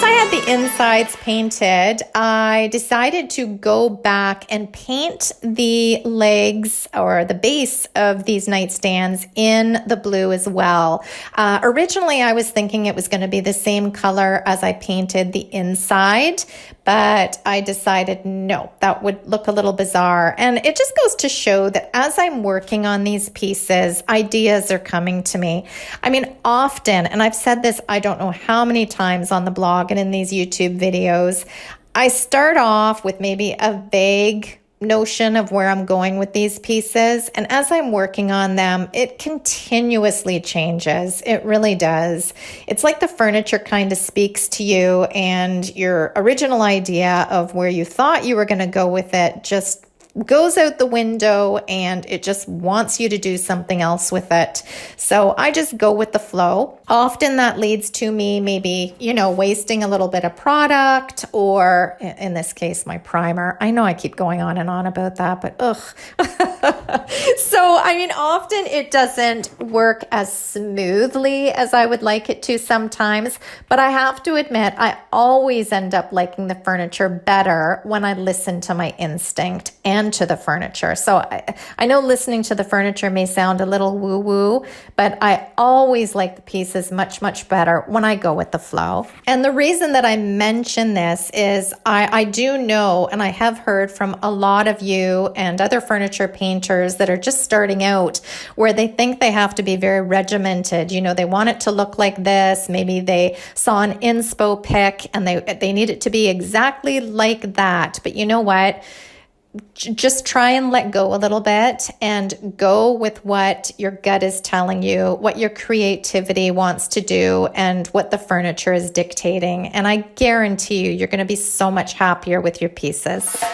once I had the insides painted, I decided to go back and paint the legs or the base of these nightstands in the blue as well. Originally, I was thinking it was going to be the same color as I painted the inside, but I decided no, that would look a little bizarre. And it just goes to show that as I'm working on these pieces, ideas are coming to me. I mean, often, and I've said this, I don't know how many times on the blog and in these YouTube videos, I start off with maybe a vague notion of where I'm going with these pieces. And as I'm working on them, it continuously changes. It really does. It's like the furniture kind of speaks to you, and your original idea of where you thought you were going to go with it just goes out the window, and it just wants you to do something else with it. So I just go with the flow. Often that leads to me maybe, wasting a little bit of product, or in this case, my primer. I know I keep going on and on about that, but ugh. So, often it doesn't work as smoothly as I would like it to sometimes, but I have to admit, I always end up liking the furniture better when I listen to my instinct and to the furniture. So I know listening to the furniture may sound a little woo-woo, but I always like the pieces much, much better when I go with the flow. And the reason that I mention this is I do know, and I have heard from a lot of you and other furniture painters that are just starting out, where they think they have to be very regimented. They want it to look like this. Maybe they saw an inspo pic and they need it to be exactly like that. But you know what? Just try and let go a little bit and go with what your gut is telling you, what your creativity wants to do, and what the furniture is dictating. And I guarantee you're going to be so much happier with your pieces.